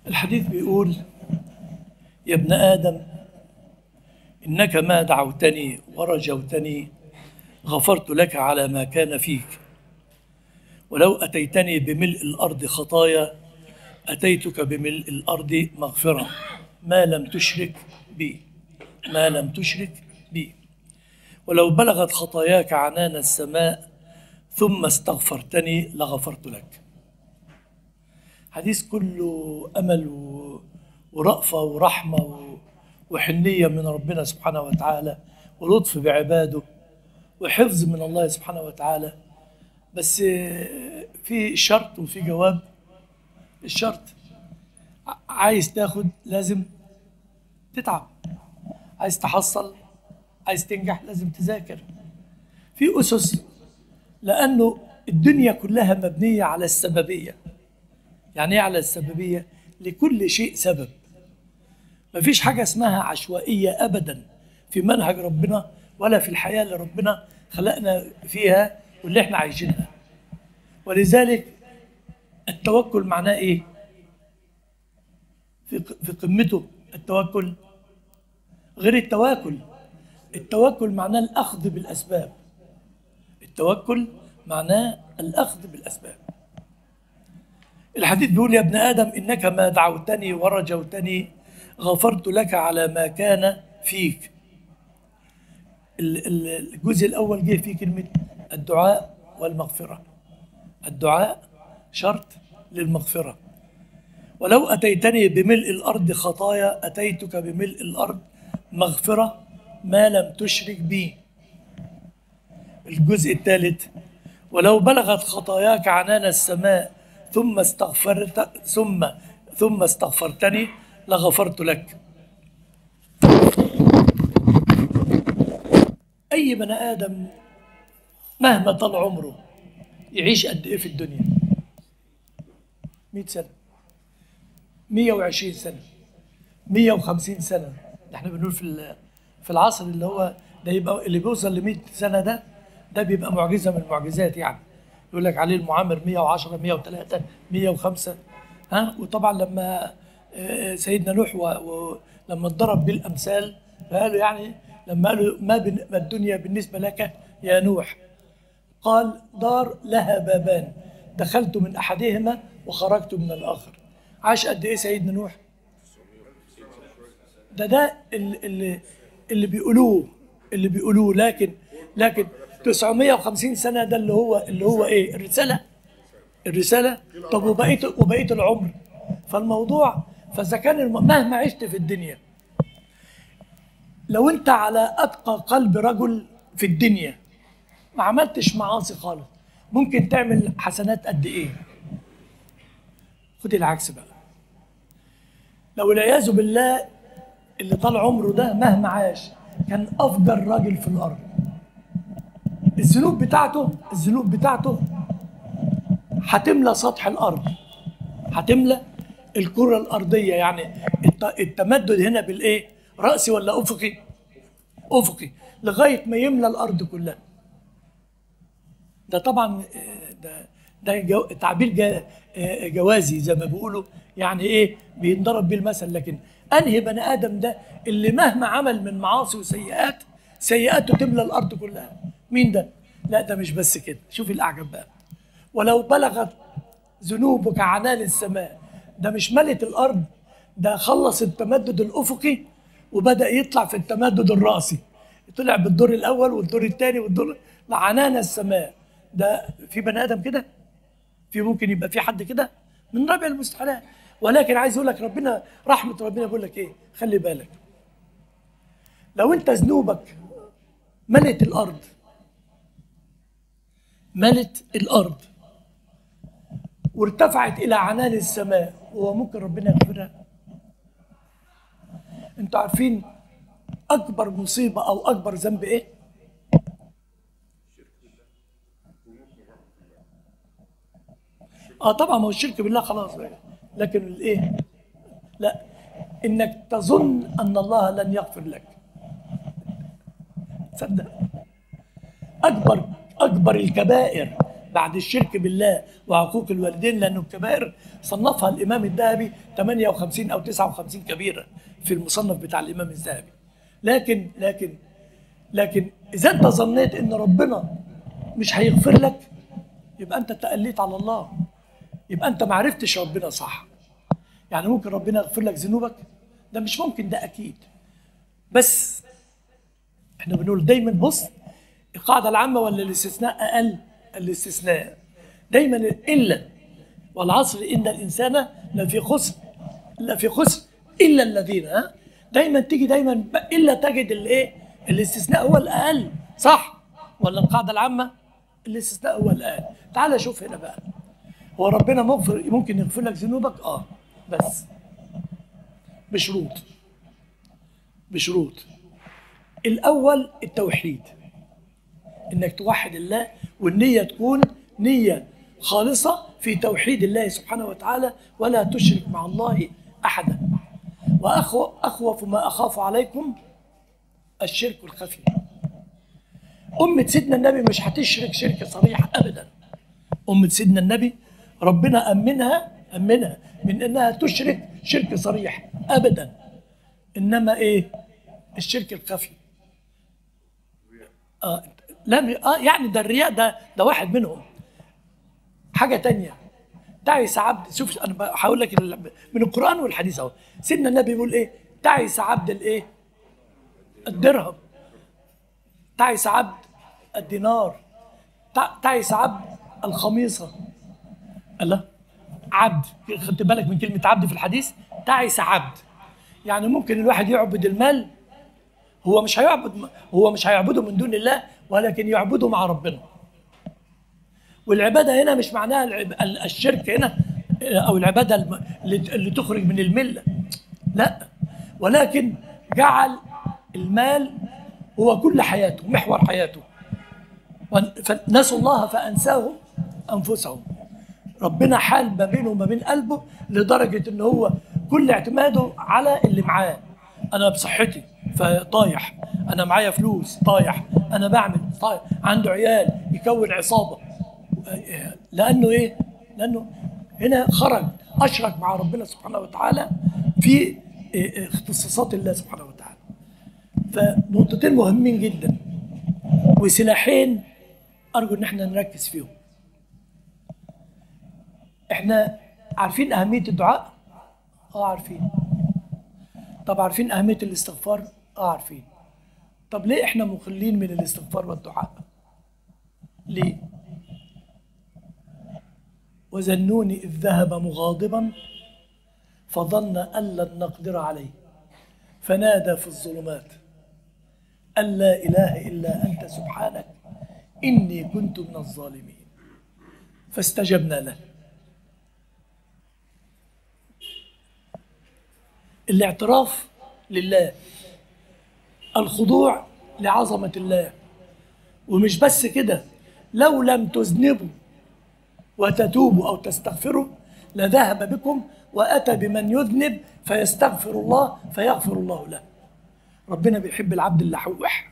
الحديث بيقول: يا ابن آدم إنك ما دعوتني ورجوتني غفرت لك على ما كان فيك، ولو أتيتني بملء الأرض خطايا أتيتك بملء الأرض مغفرة ما لم تشرك بي، ما لم تشرك بي، ولو بلغت خطاياك عنان السماء ثم استغفرتني لغفرت لك. حديث كله أمل ورأفة ورحمة وحنية من ربنا سبحانه وتعالى، ولطف بعباده، وحفظ من الله سبحانه وتعالى. بس في شرط وفي جواب. الشرط: عايز تاخد لازم تتعب، عايز تحصل، عايز تنجح لازم تذاكر. في أسس، لأنه الدنيا كلها مبنية على السببية. يعني ايه على السببية؟ لكل شيء سبب. مفيش حاجة اسمها عشوائية أبدا في منهج ربنا ولا في الحياة اللي ربنا خلقنا فيها واللي احنا عايشينها. ولذلك التوكل معناه ايه؟ في قمته التوكل غير التواكل. التوكل معناه الأخذ بالأسباب. التوكل معناه الأخذ بالأسباب. الحديث بيقول: يا ابن آدم إنك ما دعوتني ورجوتني غفرت لك على ما كان فيك. الجزء الأول جه فيه كلمة الدعاء والمغفرة. الدعاء شرط للمغفرة. ولو أتيتني بملء الأرض خطايا أتيتك بملء الأرض مغفرة ما لم تشرك بي. الجزء الثالث: ولو بلغت خطاياك عنان السماء ثم استغفرتني لغفرت لك. أي بني آدم مهما طال عمره يعيش قد إيه في الدنيا؟ 100 سنة، 120 سنة، 150 سنة. احنا بنقول في العصر اللي هو ده يبقى اللي بيوصل ل 100 سنة ده بيبقى معجزة من المعجزات. يعني يقول لك عليه المعامر 110 103 105. وطبعا لما سيدنا نوح لما اتضرب بالامثال فقالوا، يعني لما قالوا ما الدنيا بالنسبه لك يا نوح؟ قال: دار لها بابان دخلت من احدهما وخرجت من الاخر. عاش قد ايه سيدنا نوح؟ ده اللي بيقولوه لكن 950 سنه ده اللي هو ايه؟ الرساله. طب وبقيه العمر. فالموضوع فاذا كان مهما عشت في الدنيا، لو انت على اتقى قلب رجل في الدنيا ما عملتش معاصي خالص، ممكن تعمل حسنات قد ايه؟ خد العكس بقى. لو والعياذ بالله اللي طال عمره ده مهما عاش كان افجر راجل في الارض، الذنوب بتاعته هتملى سطح الارض، هتملى الكره الارضيه. يعني التمدد هنا بالايه؟ راسي ولا افقي؟ افقي، لغايه ما يملى الارض كلها. ده طبعا ده تعبير جوازي زي ما بيقولوا، يعني ايه؟ بينضرب بيه المثل. لكن انهي بني ادم ده اللي مهما عمل من معاصي وسيئات سيئاته تملى الارض كلها؟ مين ده؟ لا، ده مش بس كده. شوف الاعجب بقى: ولو بلغت ذنوبك عنان السماء. ده مش ملت الارض، ده خلص التمدد الافقي وبدا يطلع في التمدد الراسي. طلع بالدور الاول والدور الثاني والدور لعنان السماء. ده في بني ادم كده؟ في ممكن يبقى في حد كده؟ من رابع المستحيلات. ولكن عايز اقول لك ربنا رحمه ربنا بيقول لك ايه؟ خلي بالك، لو انت ذنوبك ملت الارض وارتفعت الى عنان السماء، هو ممكن ربنا يغفرها؟ انتوا عارفين اكبر مصيبه او اكبر ذنب ايه؟ طبعا ما هو الشرك بالله خلاص بقى. لكن الايه؟ لا، انك تظن ان الله لن يغفر لك. تصدق اكبر الكبائر بعد الشرك بالله وعقوق الوالدين، لأنه الكبائر صنفها الإمام الذهبي 58 أو 59 كبيرة في المصنف بتاع الإمام الذهبي. لكن إذا أنت ظنيت إن ربنا مش هيغفر لك، يبقى أنت تأليت على الله، يبقى أنت ما عرفتش ربنا صح. يعني ممكن ربنا يغفر لك ذنوبك؟ ده مش ممكن، ده أكيد. بس احنا بنقول دايما بص، القاعدة العامة ولا الاستثناء أقل؟ الاستثناء دايما. إلا والعصر إن الإنسان لفي خسر إلا الذين، دايما تيجي دايما إلا تجد الإيه؟ الاستثناء هو الأقل، صح؟ ولا القاعدة العامة الاستثناء هو الأقل؟ تعال شوف هنا بقى، هو ربنا ممكن يغفر لك ذنوبك؟ بس بشروط. الأول التوحيد، إنك توحد الله، والنية تكون نية خالصة في توحيد الله سبحانه وتعالى، ولا تشرك مع الله أحدا. وأخوف ما أخاف عليكم الشرك الخفي. أمة سيدنا النبي مش هتشرك شرك صريح أبدا. أمة سيدنا النبي ربنا أمنها من أنها تشرك شرك صريح أبدا، إنما إيه؟ الشرك الخفي. يعني ده الرياء، ده واحد منهم. حاجة تانية، تعس عبد، شوف أنا هقول لك من القرآن والحديث أهو. سيدنا النبي بيقول إيه؟ تعس عبد الإيه؟ الدرهم، تعس عبد الدينار، تعس عبد الخميصة. الله، عبد، خدت بالك من كلمة عبد في الحديث؟ تعس عبد، يعني ممكن الواحد يعبد المال، هو مش هيعبده من دون الله، ولكن يعبده مع ربنا. والعبادة هنا مش معناها الشرك هنا، أو العبادة اللي تخرج من الملة، لا، ولكن جعل المال هو كل حياته، محور حياته. فنسوا الله فأنساهم أنفسهم. ربنا حال ما بينه وما بين قلبه لدرجة إن هو كل اعتماده على اللي معاه. أنا بصحتي فطايح، أنا معايا فلوس طايح، أنا بعمل طايح، عنده عيال يكون عصابة. لأنه إيه؟ لأنه هنا أشرك مع ربنا سبحانه وتعالى في اختصاصات الله سبحانه وتعالى. فنقطتين مهمين جدا وسلاحين أرجو إن احنا نركز فيهم. احنا عارفين أهمية الدعاء؟ عارفين. طب عارفين أهمية الاستغفار؟ عارفين. طب ليه احنا مخلين من الاستغفار والدعاء؟ ليه؟ وذنون إذ ذهب مغاضبا فظن أن لن نقدر عليه فنادى في الظلمات أن لا إله إلا أنت سبحانك إني كنت من الظالمين فاستجبنا له. الاعتراف لله، الخضوع لعظمة الله. ومش بس كده، لو لم تذنبوا وتتوبوا أو تستغفروا لذهب بكم وأتى بمن يذنب فيستغفر الله فيغفر الله له. ربنا بيحب العبد اللحوح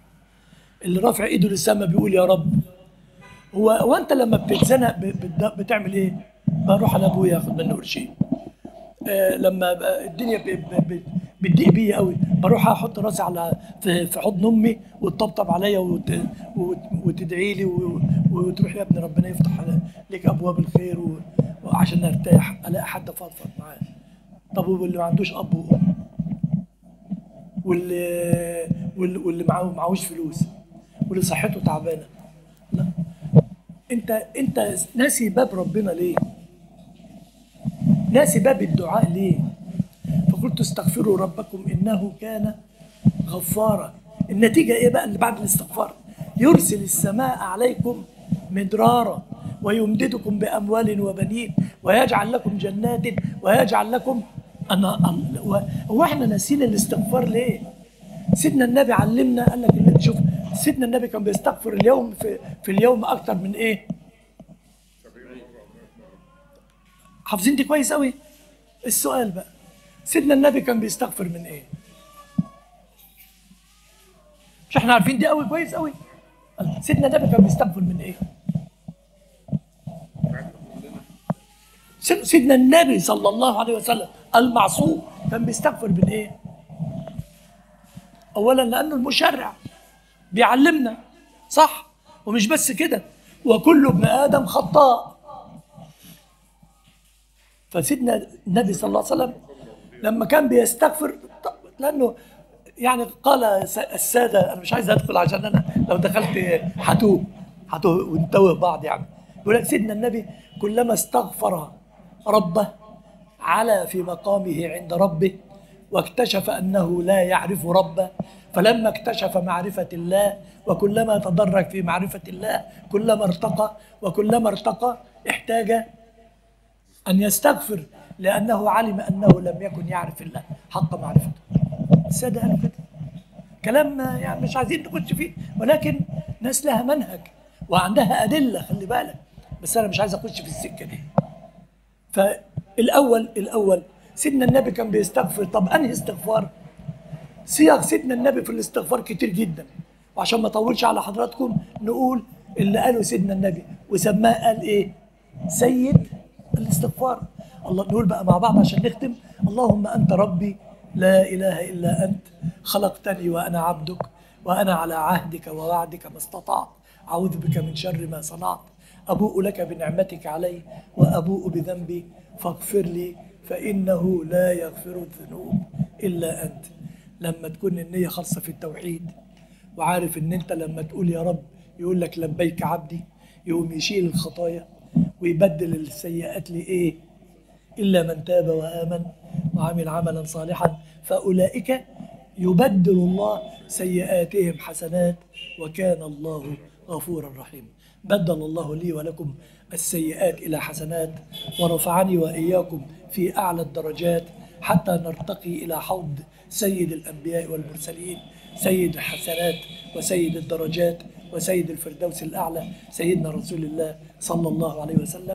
اللي رافع ايده للسماء بيقول يا رب. هو انت لما بتتزنق بتعمل ايه؟ بروح على ابويا ياخد منه قرشين. لما الدنيا بتضيق بيا قوي بروح احط راسي في حضن امي وتطبطب عليا وتدعي لي وتروح يا ابني ربنا يفتح لك ابواب الخير وعشان ارتاح الاقي حد افضفض معاه. طب واللي ما عندوش اب وام، واللي معهوش فلوس، واللي صحته تعبانه، لا، انت ناسي باب ربنا ليه؟ ناسي باب الدعاء ليه؟ فقلت استغفروا ربكم انه كان غفارا. النتيجه ايه بقى اللي بعد الاستغفار؟ يرسل السماء عليكم مدرارا ويمددكم باموال وبنين ويجعل لكم جنات ويجعل لكم هو احنا ناسين الاستغفار ليه؟ سيدنا النبي علمنا، قال لك شوف سيدنا النبي كان بيستغفر اليوم في اليوم اكتر من ايه؟ حافظين دي كويس قوي؟ السؤال بقى، سيدنا النبي كان بيستغفر من ايه؟ مش احنا عارفين دي قوي كويس قوي؟ سيدنا النبي كان بيستغفر من ايه؟ سيدنا النبي صلى الله عليه وسلم المعصوم كان بيستغفر من ايه؟ اولا لانه المشرع بيعلمنا، صح؟ ومش بس كده، وكل ابن ادم خطاء. فسيدنا النبي صلى الله عليه وسلم لما كان بيستغفر، لانه يعني قال الساده، انا مش عايز ادخل عشان انا لو دخلت هتوه ونتوه بعض يعني. يقول لك سيدنا النبي كلما استغفر ربه علا في مقامه عند ربه واكتشف انه لا يعرف ربه، فلما اكتشف معرفه الله وكلما تدرج في معرفه الله كلما ارتقى، وكلما ارتقى احتاج ان يستغفر لانه علم انه لم يكن يعرف الله حق معرفته. الساده قالوا كده كلام يعني مش عايزين نخش فيه، ولكن ناس لها منهج وعندها ادله، خلي بالك، بس انا مش عايز اخش في السكه دي. فالاول سيدنا النبي كان بيستغفر. طب انهي استغفار؟ صيغ سيدنا النبي في الاستغفار كتير جدا، وعشان ما اطولش على حضراتكم نقول اللي قاله سيدنا النبي وسماه قال ايه؟ سيد الاستغفار. الله، نقول بقى مع بعض عشان نختم. اللهم انت ربي لا اله الا انت خلقتني وانا عبدك وانا على عهدك ووعدك ما استطعت، اعوذ بك من شر ما صنعت، ابوء لك بنعمتك علي وابوء بذنبي فاغفر لي فانه لا يغفر الذنوب الا انت. لما تكون النيه خاصه في التوحيد، وعارف ان انت لما تقول يا رب يقول لك لبيك عبدي، يقوم يشيل الخطايا ويبدل السيئات لايه؟ الا من تاب وامن وعمل عملا صالحا فاولئك يبدل الله سيئاتهم حسنات وكان الله غفورا رحيما. بدل الله لي ولكم السيئات الى حسنات ورفعني واياكم في اعلى الدرجات حتى نرتقي الى حوض سيد الانبياء والمرسلين، سيد الحسنات وسيد الدرجات وسيد الفردوس الاعلى، سيدنا رسول الله صلى الله عليه وسلم.